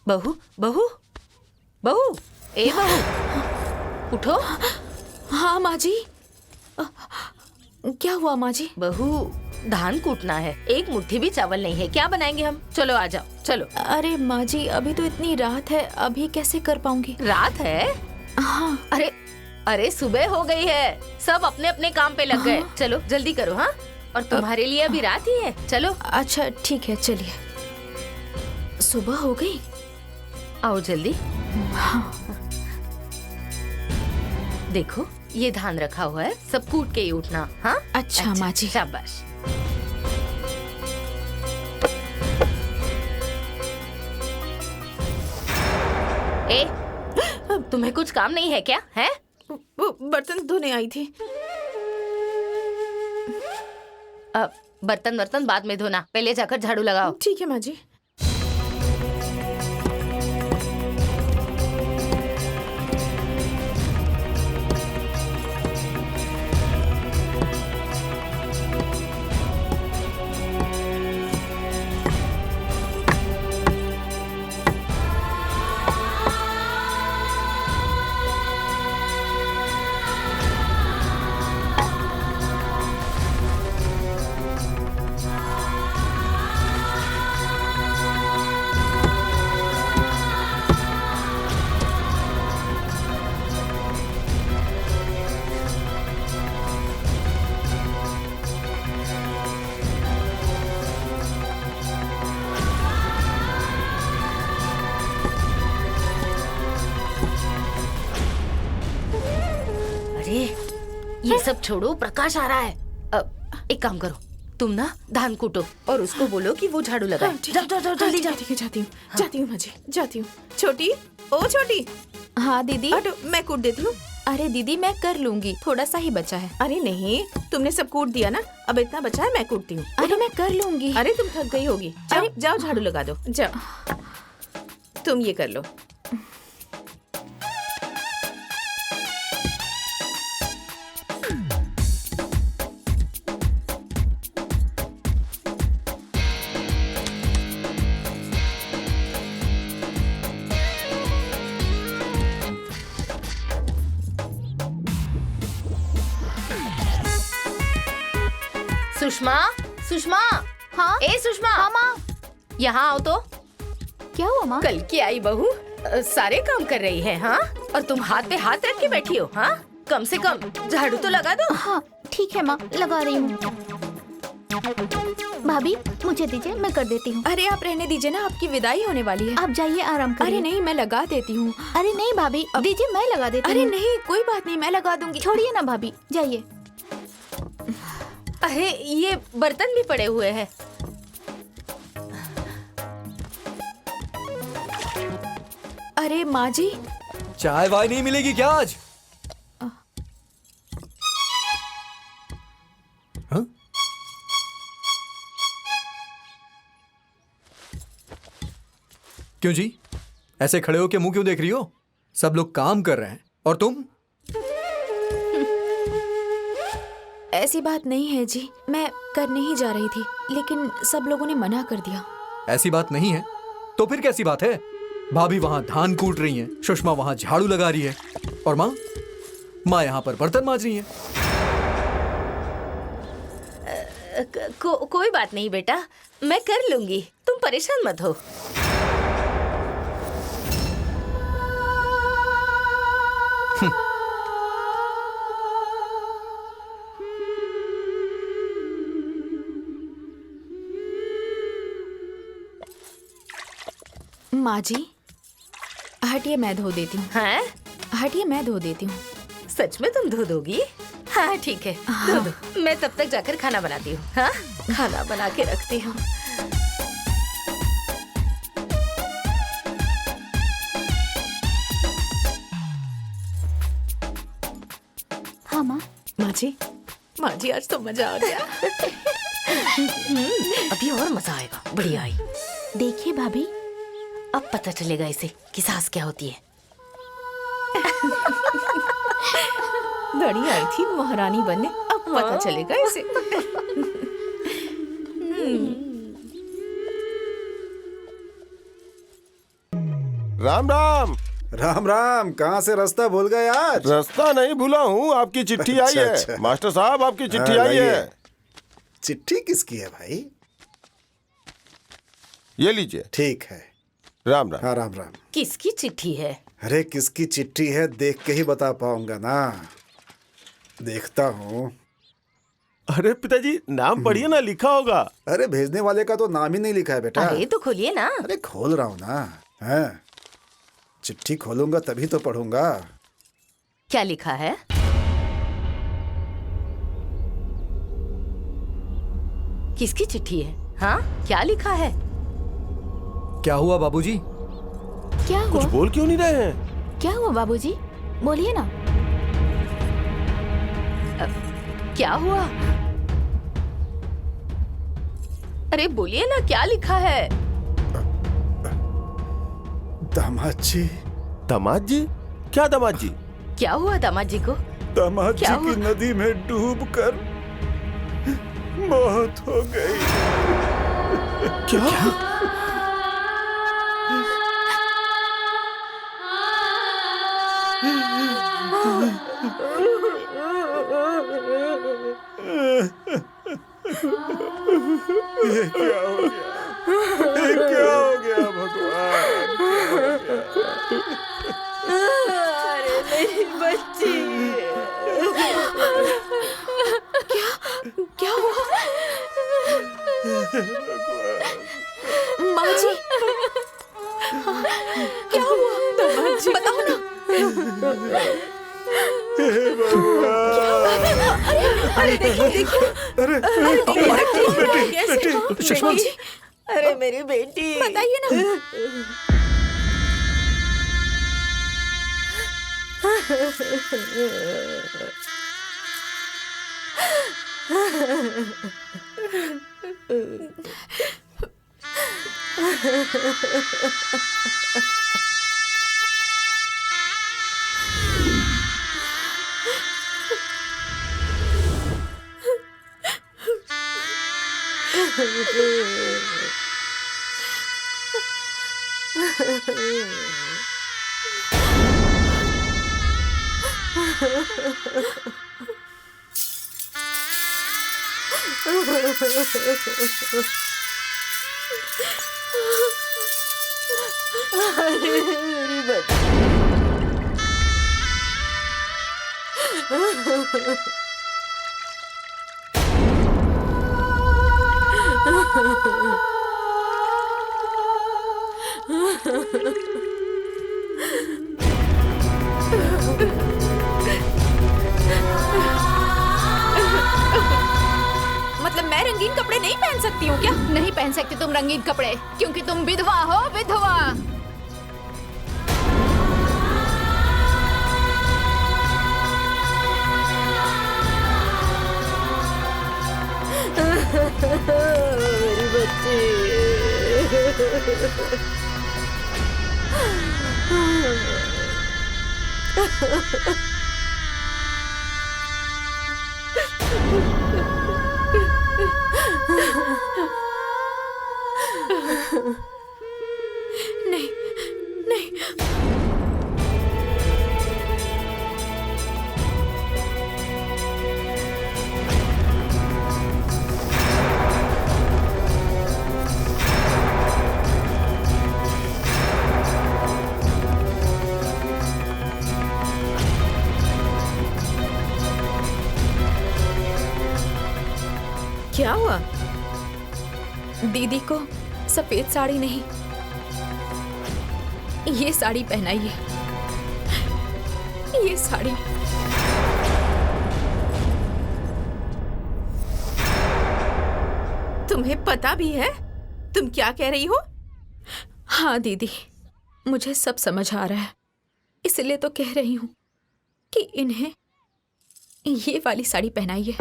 बहू बहू बहू, ए बहू उठो। हाँ माँ जी। क्या हुआ माँ जी? बहू धान कूटना है, एक मुट्ठी भी चावल नहीं है, क्या बनाएंगे हम? चलो आ जाओ चलो। अरे माँ जी अभी तो इतनी रात है, अभी कैसे कर पाऊंगी? रात है? हाँ। अरे अरे सुबह हो गई है, सब अपने अपने काम पे लग गए। चलो जल्दी करो। हाँ, और तुम्हारे लिए अभी रात ही है। चलो। अच्छा ठीक है चलिए। सुबह हो गई? आओ जल्दी। हाँ। देखो ये धान रखा हुआ है, सब कूट के ही उठना। हाँ अच्छा माँ जी। शाबाश। ए, तुम्हें कुछ काम नहीं है क्या? है? वो बर्तन धोने आई थी। अब बर्तन बाद में धोना, पहले जाकर झाड़ू लगाओ। ठीक है माँ जी। ये सब छोड़ो, प्रकाश आ रहा है। अब एक काम करो, तुम ना धान कूटो और उसको बोलो कि वो झाड़ू लगाए। जाओ जाओ जाओ जल्दी जाओ। ठीक है जाती हूँ। जाती हूँ माँ जी, जाती हूँ। छोटी, ओ छोटी। हाँ दीदी। मैं कूट देती हूँ। अरे दीदी मैं कर लूंगी, थोड़ा सा ही बचा है। अरे नहीं, तुमने सब कूट दिया ना, अब इतना बचा है, मैं कूटती हूँ। अरे मैं कर लूंगी। अरे तुम थक गई होगी, जाओ जाओ झाड़ू लगा दो। जाओ, तुम ये कर लो। सुषमा, सुषमा। हाँ? ए सुषमा। हाँ माँ। यहाँ आओ तो। क्या हुआ माँ? कल की आई बहू सारे काम कर रही है। हाँ, और तुम हाथ पे हाथ रख के बैठी हो। हाँ, कम से कम झाड़ू तो लगा दो। हाँ ठीक है माँ, लगा रही हूँ। भाभी मुझे दीजिए, मैं कर देती हूँ। अरे आप रहने दीजिए ना, आपकी विदाई होने वाली है। आप जाइए आराम करिए। अरे नहीं, मैं लगा देती हूँ। अरे नहीं भाभी, दीजिए मैं लगा देती हूँ। अरे नहीं, कोई बात नहीं, मैं लगा दूंगी। छोड़िए ना भाभी, जाइए। अरे ये बर्तन भी पड़े हुए हैं। अरे माँ जी, चाय वाय नहीं मिलेगी क्या आज? हाँ? क्यों जी, ऐसे खड़े होके मुंह क्यों देख रही हो? सब लोग काम कर रहे हैं और तुम? ऐसी बात नहीं है जी, मैं करने ही जा रही थी, लेकिन सब लोगों ने मना कर दिया। ऐसी बात नहीं है तो फिर कैसी बात है? भाभी वहां धान कूट रही हैं, सुषमा वहां झाड़ू लगा रही है और माँ यहाँ पर बर्तन मांज रही है। कोई बात नहीं बेटा, मैं कर लूंगी, तुम परेशान मत हो। माँ जी, हटिए मैं धो देती हूँ। हैं? हटिए मैं धो देती हूँ। सच में तुम धो दोगी? हाँ ठीक है, धो दो। मैं तब तक जाकर खाना बनाती हूँ। हाँ, खाना बना के रखती हूँ। हाँ माँ। माँ जी आज तो मजा आ गया। अभी और मजा आएगा। बढ़िया आई। देखिए भाभी, अब पता चलेगा इसे कि सास क्या होती है। बड़ी आई थी महारानी बनने, अब पता चलेगा इसे। राम राम। राम राम। कहाँ से रास्ता भूल गए आज? रास्ता नहीं भूला हूँ, आपकी चिट्ठी आई है। अच्छा। मास्टर साहब आपकी चिट्ठी आई लाइए। है। चिट्ठी किसकी है भाई? ये लीजिए। ठीक है। राम राम। हाँ राम राम। किसकी चिट्ठी है? अरे किसकी चिट्ठी है देख के ही बता पाऊंगा ना। देखता हूँ। अरे पिताजी नाम पढ़िए ना, लिखा होगा। अरे भेजने वाले का तो नाम ही नहीं लिखा है बेटा। अरे तो खोलिए ना। अरे खोल रहा हूँ ना। हाँ, चिट्ठी खोलूंगा तभी तो पढ़ूंगा। क्या लिखा है? किसकी चिट्ठी है? हाँ, क्या लिखा है? क्या हुआ बाबूजी? क्या कुछ हुआ? बोल क्यों नहीं रहे हैं? क्या हुआ बाबूजी? बोलिए ना। क्या हुआ? अरे बोलिए ना, क्या लिखा है? दामाद जी। दामाद जी? क्या दामाद जी? क्या हुआ दामाद जी को? दामाद जी क्या की हुआ? नदी में डूबकर मौत हो गई। क्या? ये क्या हो गया? ये क्या हो गया भगवान? अरे मेरी बच्ची। क्या हुआ? माँ जी, क्या हुआ? बताओ ना। अरे देखिए। बेटी सुषमा जी, अरे मेरी बेटी। बताइए ना। मतलब मैं रंगीन कपड़े नहीं पहन सकती हूँ क्या? नहीं पहन सकते तुम रंगीन कपड़े, क्योंकि तुम विधवा हो, विधवा। मेरी बच्ची। नहीं, नहीं। क्या हुआ? दीदी को सफेद साड़ी नहीं, ये साड़ी पहनाइए। ये साड़ी। तुम्हें पता भी है तुम क्या कह रही हो? हाँ दीदी, मुझे सब समझ आ रहा है, इसलिए तो कह रही हूँ कि इन्हें ये वाली साड़ी पहनाइए।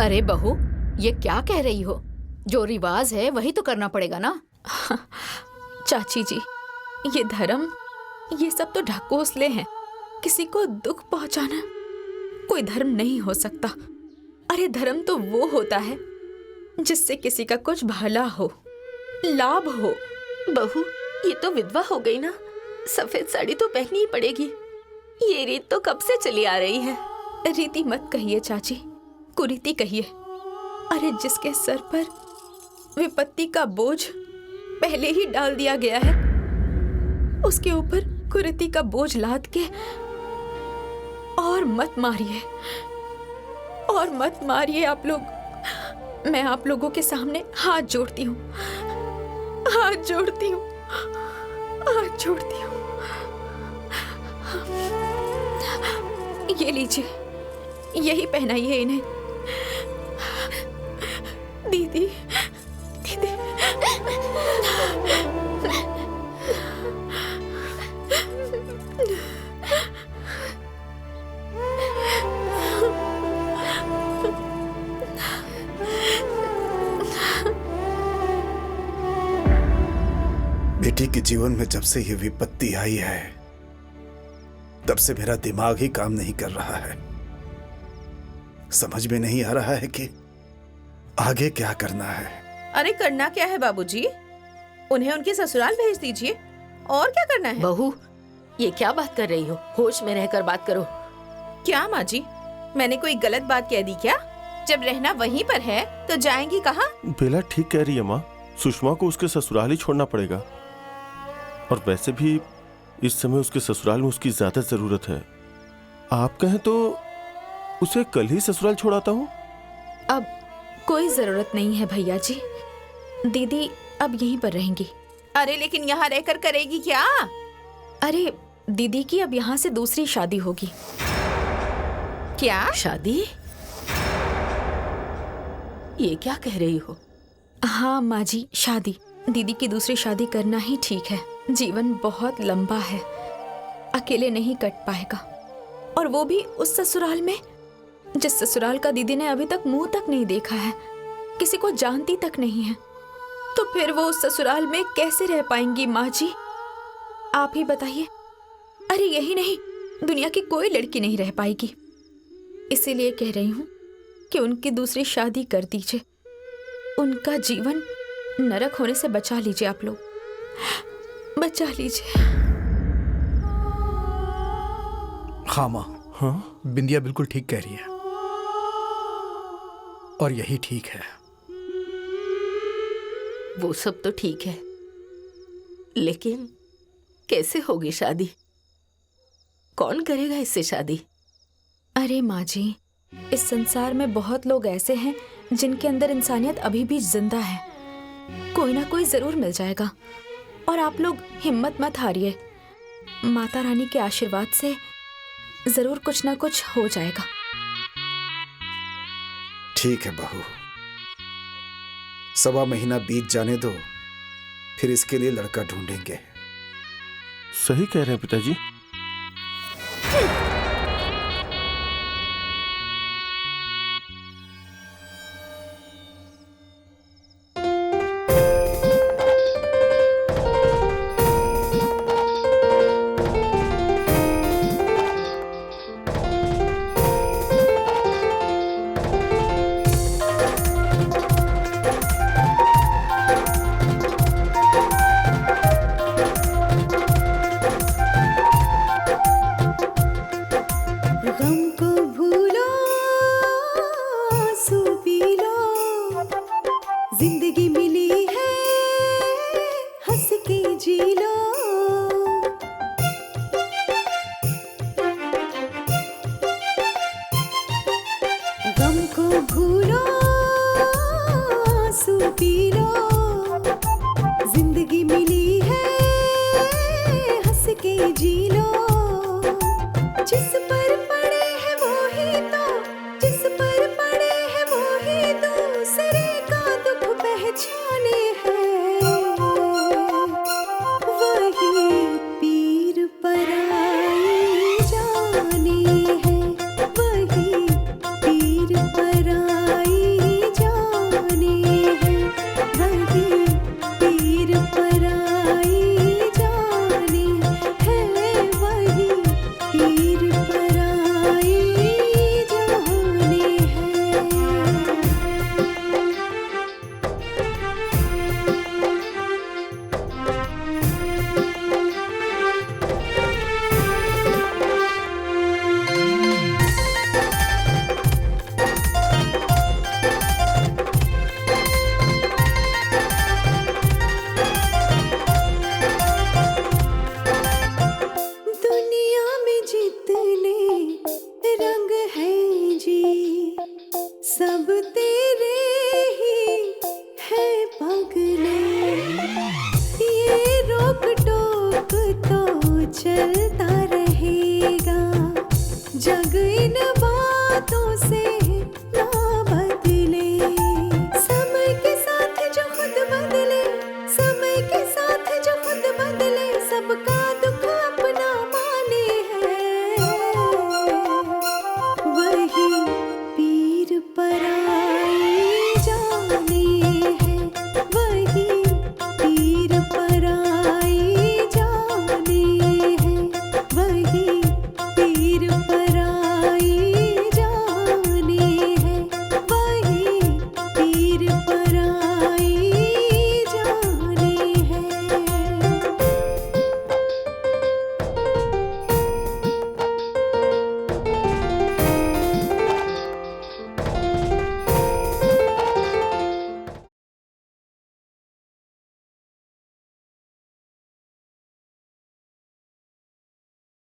अरे बहू, ये क्या कह रही हो? जो रिवाज है वही तो करना पड़ेगा ना। चाची जी, ये धर्म, ये सब तो ढकोसले हैं। किसी को दुख पहुंचाना कोई धर्म नहीं हो सकता। अरे धर्म तो वो होता है जिससे किसी का कुछ भला हो, लाभ हो। बहू, ये तो विधवा हो गई ना, सफेद साड़ी तो पहननी ही पड़ेगी। ये रीत तो कब से चली आ रही है। रीति मत कहिए चाची, कुरीति कहिए। अरे जिसके सर पर विपत्ति का बोझ पहले ही डाल दिया गया है, उसके ऊपर कुरीति का बोझ लाद के और मत मारिए, और मत मारिए आप लोग। मैं आप लोगों के सामने हाथ जोड़ती हूँ, हाथ जोड़ती हूँ, हाथ जोड़ती हूँ। ये लीजिए, यही पहनाइए इन्हें। दीदी, दीदी। बेटी के जीवन में जब से ये विपत्ति आई है, तब से मेरा दिमाग ही काम नहीं कर रहा है। समझ में नहीं आ रहा है कि आगे क्या करना है। अरे करना क्या है बाबूजी, उन्हें उनके ससुराल भेज दीजिए, और क्या करना है। बहू, ये क्या बात कर रही हो? होश में रहकर बात करो। क्या माँ जी, मैंने कोई गलत बात कह दी क्या? जब रहना वहीं पर है तो जाएंगी कहाँ? बेला ठीक कह रही है माँ, सुषमा को उसके ससुराल ही छोड़ना पड़ेगा। और वैसे भी इस समय उसके ससुराल में उसकी ज्यादा जरूरत है। आप कहें तो उसे कल ही ससुराल छोड़ाता हूँ। अब कोई जरूरत नहीं है भैया जी, दीदी अब यहीं पर रहेंगी। अरे लेकिन यहाँ रहकर करेगी क्या? अरे दीदी की अब यहाँ से दूसरी शादी होगी। क्या? शादी? ये क्या कह रही हो? हाँ माँ जी, शादी। दीदी की दूसरी शादी करना ही ठीक है। जीवन बहुत लंबा है, अकेले नहीं कट पाएगा, और वो भी उस ससुराल में जिस ससुराल का दीदी ने अभी तक मुंह तक नहीं देखा है, किसी को जानती तक नहीं है। तो फिर वो उस ससुराल में कैसे रह पाएंगी माँ जी, आप ही बताइए। अरे यही नहीं, दुनिया की कोई लड़की नहीं रह पाएगी। इसीलिए कह रही हूँ कि उनकी दूसरी शादी कर दीजिए, उनका जीवन नरक होने से बचा लीजिए। आप लोग बचा लीजिए। हाँ माँ, हाँ बिंदिया बिल्कुल ठीक कह रही है, और यही ठीक है। वो सब तो ठीक है, लेकिन कैसे होगी शादी? कौन करेगा इससे शादी? अरे माँ जी, इस संसार में बहुत लोग ऐसे हैं जिनके अंदर इंसानियत अभी भी जिंदा है। कोई ना कोई जरूर मिल जाएगा, और आप लोग हिम्मत मत हारिए। माता रानी के आशीर्वाद से जरूर कुछ ना कुछ हो जाएगा। ठीक है बहू, 1.25 महीना बीत जाने दो, फिर इसके लिए लड़का ढूंढेंगे। सही कह रहे हैं पिताजी। पराई सब तेरा